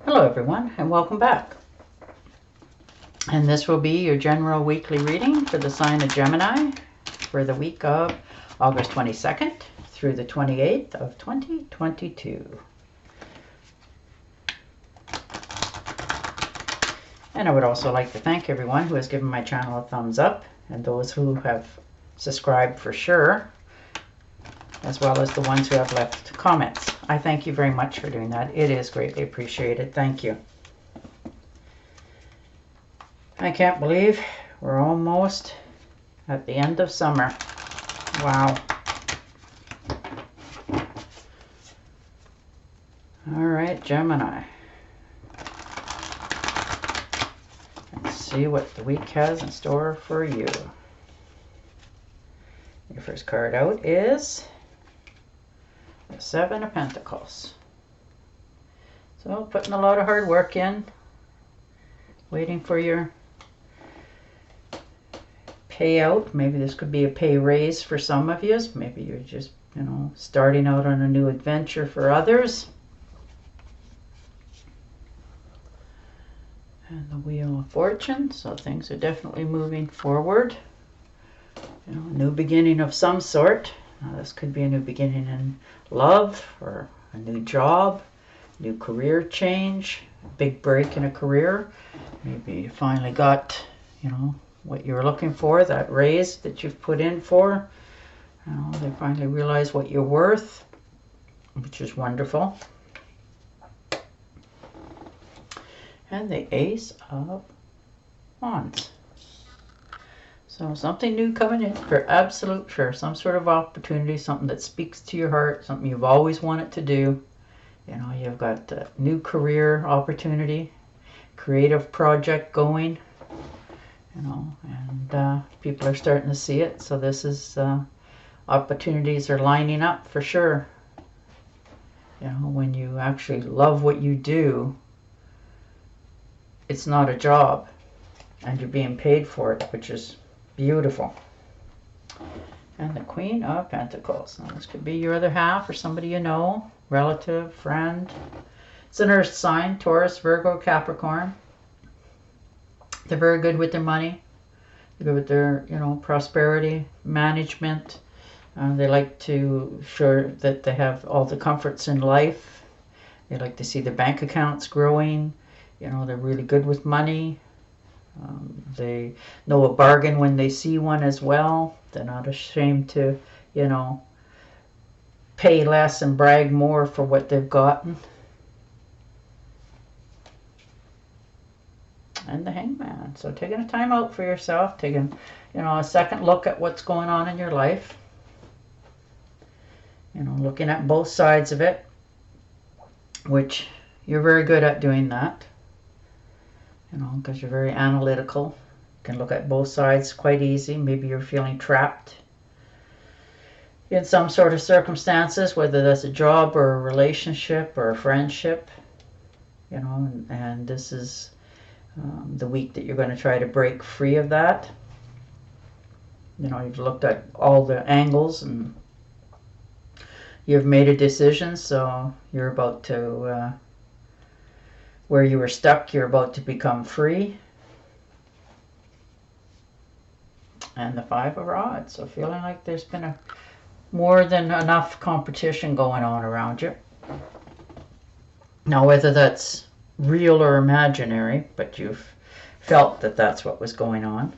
Hello everyone and welcome back. And this will be your general weekly reading for the sign of Gemini for the week of August 22nd through the 28th of 2022. And I would also like to thank everyone who has given my channel a thumbs up and those who have subscribed for sure, as well as the ones who have left comments. I thank you very much for doing that. It is greatly appreciated. Thank you. I can't believe we're almost at the end of summer. Wow. All right, Gemini. Let's see what the week has in store for you. Your first card out is the Seven of Pentacles. So putting a lot of hard work in, waiting for your payout. Maybe this could be a pay raise for some of you. Maybe you're just, starting out on a new adventure for others. And the Wheel of Fortune. So things are definitely moving forward. A new beginning of some sort. Now, this could be a new beginning in love or a new job, new career change, big break in a career. Maybe you finally got, what you were looking for, that raise that you've put in for. They finally realize what you're worth, which is wonderful. And the Ace of Wands. So something new coming in for absolute sure. Some sort of opportunity, something that speaks to your heart, something you've always wanted to do. You've got a new career opportunity, creative project going, and people are starting to see it. So this is, opportunities are lining up for sure. When you actually love what you do, it's not a job and you're being paid for it, which is beautiful. And the Queen of Pentacles. Now, this could be your other half or somebody you know, relative, friend. It's an earth sign, Taurus, Virgo, Capricorn. They're very good with their money. They're good with their, prosperity, management. They like to ensure that they have all the comforts in life. They like to see their bank accounts growing. They're really good with money. They know a bargain when they see one as well. They're not ashamed to, pay less and brag more for what they've gotten. And the Hangman. So taking a time out for yourself, taking, a second look at what's going on in your life. Looking at both sides of it, which you're very good at doing that. Because you're very analytical. You can look at both sides quite easy. Maybe you're feeling trapped in some sort of circumstances, whether that's a job or a relationship or a friendship. And this is the week that you're going to try to break free of that. You've looked at all the angles and you've made a decision, so you're about to, where you were stuck, you're about to become free. And the Five of Rods. So feeling like there's been more than enough competition going on around you. Now, whether that's real or imaginary, but you've felt that that's what was going on.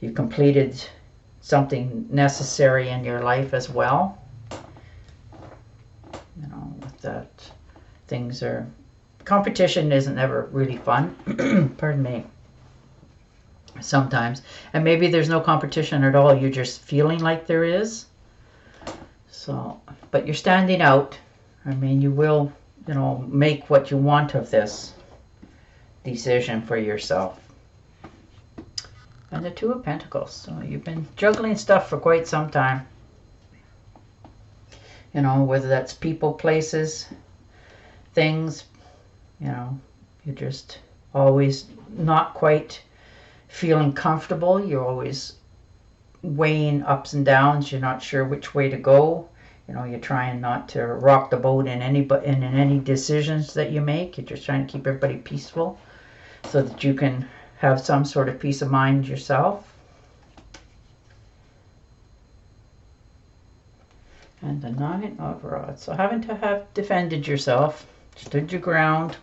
You've completed something necessary in your life as well. With that, things are, competition isn't ever really fun. Pardon me. Sometimes. And maybe there's no competition at all. You're just feeling like there is. So, but you're standing out. I mean, you will, make what you want of this decision for yourself. And the Two of Pentacles. So you've been juggling stuff for quite some time. Whether that's people, places, things, you're just always not quite feeling comfortable. You're always weighing ups and downs. You're not sure which way to go. You know, you're trying not to rock the boat in any decisions that you make. You're just trying to keep everybody peaceful so that you can have some sort of peace of mind yourself. And the 9 of Rods. So having to have defended yourself, stood your ground.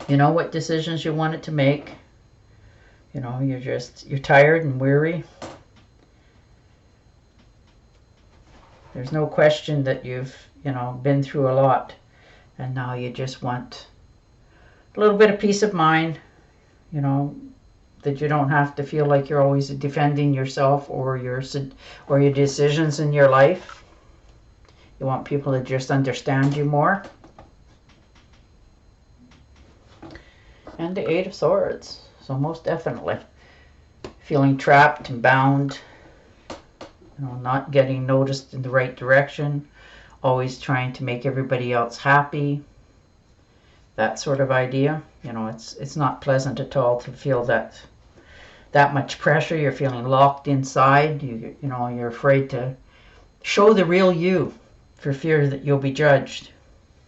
You know what decisions you wanted to make. You know, you're tired and weary. There's no question that you've, you know, been through a lot, and now you just want a little bit of peace of mind, you know, that you don't have to feel like you're always defending yourself or your decisions in your life. You want people to just understand you more. And the 8 of Swords. So most definitely feeling trapped and bound. You know, not getting noticed in the right direction, always trying to make everybody else happy. That sort of idea. You know, it's not pleasant at all to feel that much pressure. You're feeling locked inside. You know, you're afraid to show the real you for fear that you'll be judged.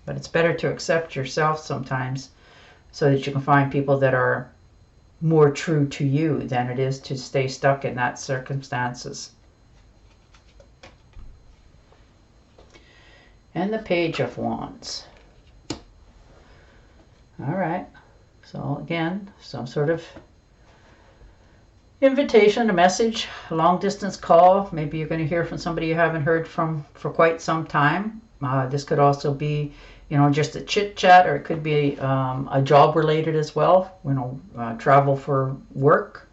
But it's better to accept yourself sometimes so that you can find people that are more true to you than it is to stay stuck in that circumstances. And the Page of Wands. All right. So again, some sort of invitation, a message, a long distance call. Maybe you're going to hear from somebody you haven't heard from for quite some time. This could also be, you know, just a chit chat, or it could be a job related as well. You know, travel for work.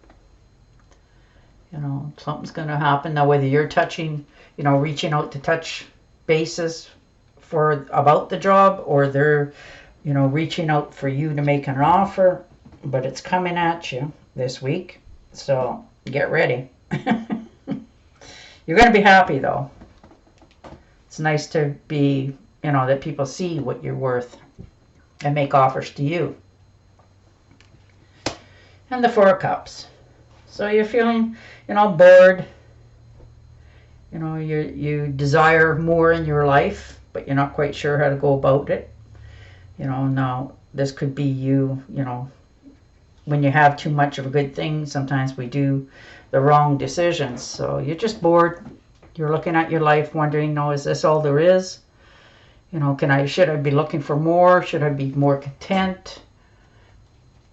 You know, something's going to happen. Now, whether you're touching, you know, reaching out to touch bases for about the job, or they're, you know, reaching out for you to make an offer, but it's coming at you this week. So get ready. You're going to be happy though. It's nice to be, you know, that people see what you're worth and make offers to you. And the 4 of Cups. So you're feeling, you know, bored. You know, you desire more in your life, but you're not quite sure how to go about it. You know, now this could be you, you know, when you have too much of a good thing, sometimes we do the wrong decisions. So you're just bored. You're looking at your life wondering, no, is this all there is? You know, should I be looking for more? Should I be more content?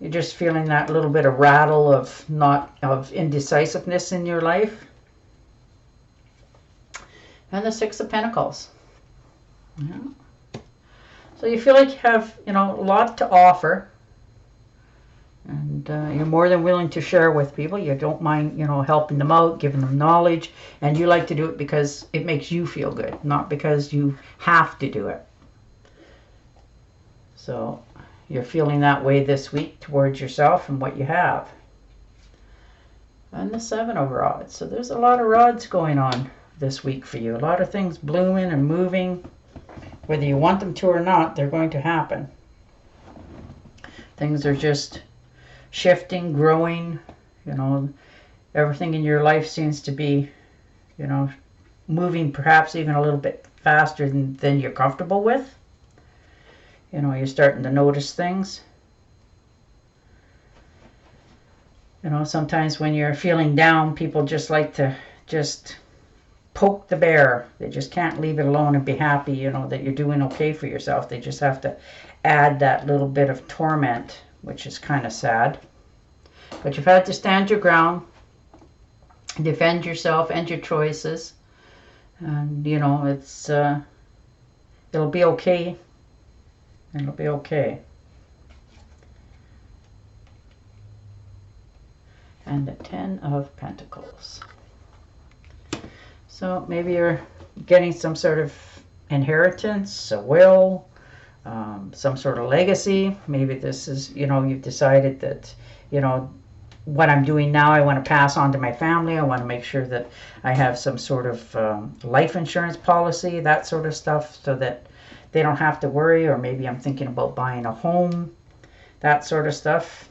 You're just feeling that little bit of rattle of indecisiveness in your life. And the 6 of Pentacles. Yeah. So you feel like you have, you know, a lot to offer. And you're more than willing to share with people. You don't mind, you know, helping them out, giving them knowledge. And you like to do it because it makes you feel good, not because you have to do it. So you're feeling that way this week towards yourself and what you have. And the 7 of Rods. So there's a lot of rods going on this week for you. A lot of things blooming and moving. Whether you want them to or not, they're going to happen. Things are just shifting, growing. You know, everything in your life seems to be, you know, moving perhaps even a little bit faster than you're comfortable with. You know, you're starting to notice things. You know, sometimes when you're feeling down, people just like to just poke the bear. They just can't leave it alone and be happy, you know, that you're doing okay for yourself. They just have to add that little bit of torment, which is kind of sad. But you've had to stand your ground, defend yourself and your choices. And, you know, it'll be okay. It'll be okay. And the 10 of Pentacles. So maybe you're getting some sort of inheritance, a will, some sort of legacy. Maybe this is, you know, you've decided that, you know, what I'm doing now, I want to pass on to my family. I want to make sure that I have some sort of life insurance policy, that sort of stuff, so that they don't have to worry. Or maybe I'm thinking about buying a home, that sort of stuff,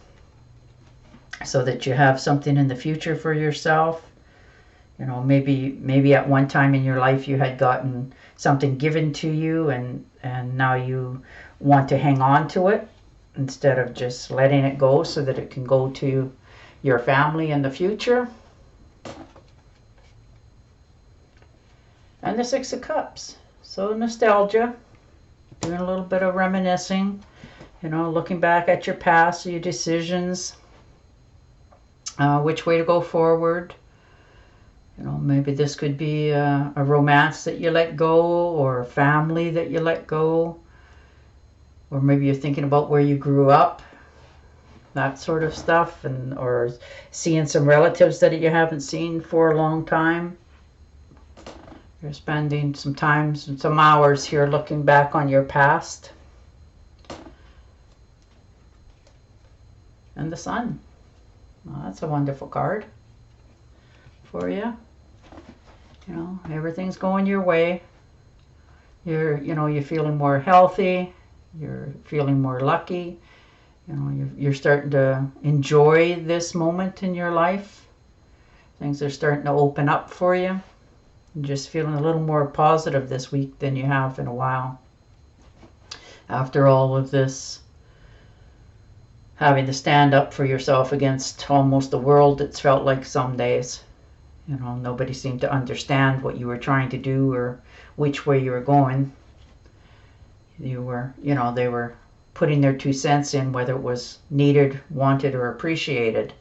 so that you have something in the future for yourself. You know, maybe at one time in your life you had gotten something given to you, and now you want to hang on to it instead of just letting it go so that it can go to your family in the future. And the Six of Cups. So nostalgia, doing a little bit of reminiscing, you know, looking back at your past, your decisions, which way to go forward. You know, maybe this could be a romance that you let go, or a family that you let go, or maybe you're thinking about where you grew up, that sort of stuff, and or seeing some relatives that you haven't seen for a long time. You're spending some time, some hours here looking back on your past. And the Sun. Well, that's a wonderful card for you. You know, everything's going your way. You're feeling more healthy. You're feeling more lucky. You know, you're starting to enjoy this moment in your life. Things are starting to open up for you. You're just feeling a little more positive this week than you have in a while. After all of this, having to stand up for yourself against almost the world, it's felt like some days. You know, nobody seemed to understand what you were trying to do or which way you were going. They were putting their 2 cents in, whether it was needed, wanted, or appreciated.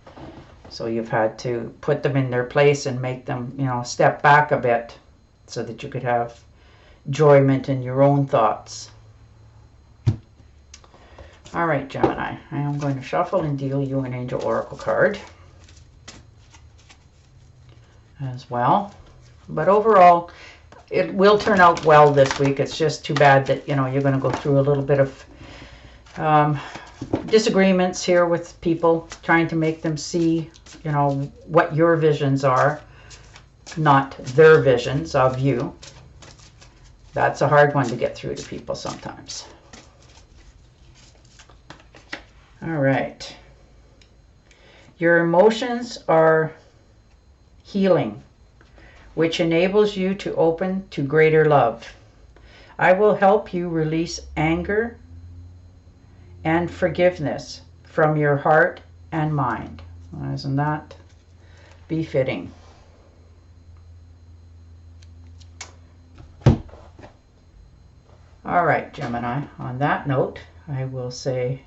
So you've had to put them in their place and make them, step back a bit so that you could have enjoyment in your own thoughts. All right, Gemini, I am going to shuffle and deal you an Angel Oracle card as well. But overall, it will turn out well this week. It's just too bad that, you're going to go through a little bit of disagreements here with people, trying to make them see, what your visions are, not their visions of you. That's a hard one to get through to people sometimes. All right. Your emotions are healing, which enables you to open to greater love. I will help you release anger and forgiveness from your heart and mind. Well, isn't that befitting? All right, Gemini, on that note, I will say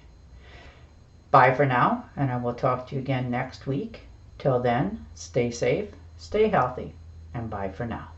bye for now, and I will talk to you again next week. Till then, stay safe, stay healthy, and bye for now.